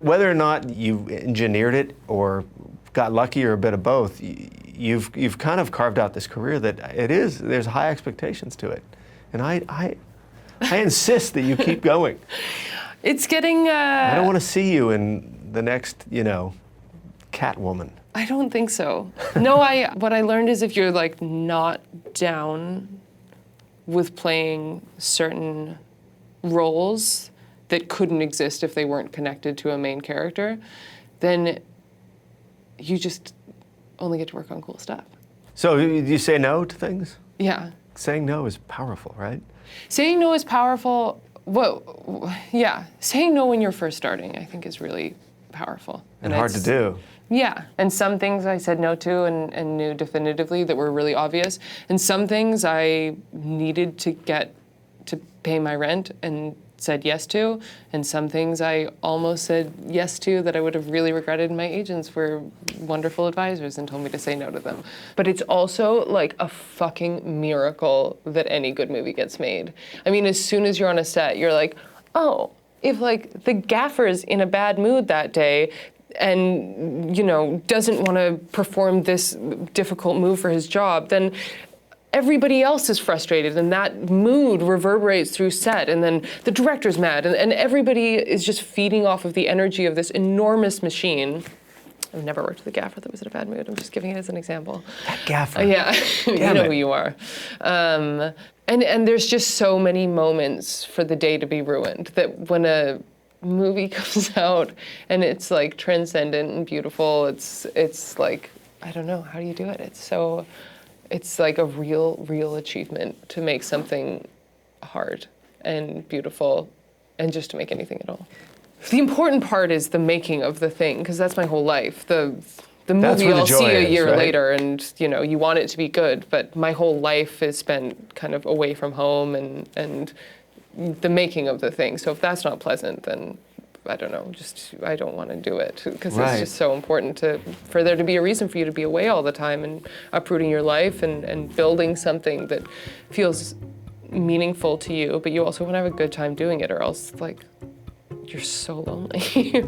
Whether or not you engineered it or got lucky or a bit of both, you've kind of carved out this career that there's high expectations to it. And I insist that you keep going. It's getting... I don't want to see you in the next, Catwoman. I don't think so. No, what I learned is if you're like not down with playing certain roles that couldn't exist if they weren't connected to a main character, then you just only get to work on cool stuff. So you say no to things? Yeah. Saying no is powerful, right? Saying no is powerful. Well, yeah. Saying no when you're first starting, I think, is really powerful. And hard to do. Yeah, and some things I said no to and knew definitively that were really obvious, and some things I needed to get to pay my rent and said yes to, and some things I almost said yes to that I would have really regretted. My agents were wonderful advisors and told me to say no to them. But it's also like a fucking miracle that any good movie gets made. I mean, as soon as you're on a set, you're like, oh, if like the gaffer's in a bad mood that day, and, doesn't want to perform this difficult move for his job, then everybody else is frustrated, and that mood reverberates through set, and then the director's mad, and everybody is just feeding off of the energy of this enormous machine. I've never worked with a gaffer that was in a bad mood. I'm just giving it as an example. That gaffer. Yeah, you know who you are. And there's just so many moments for the day to be ruined that when a movie comes out and it's like transcendent and beautiful, it's like, I don't know, how do you do it? It's like a real achievement to make something hard and beautiful and just to make anything at all. The important part is the making of the thing, because that's my whole life. The movie I'll see a year later, and you want it to be good, but my whole life is spent kind of away from home and the making of the thing. So if that's not pleasant, then I don't know, I don't want to do it, because it's just so important for there to be a reason for you to be away all the time and uprooting your life and building something that feels meaningful to you, but you also want to have a good time doing it, or else like you're so lonely.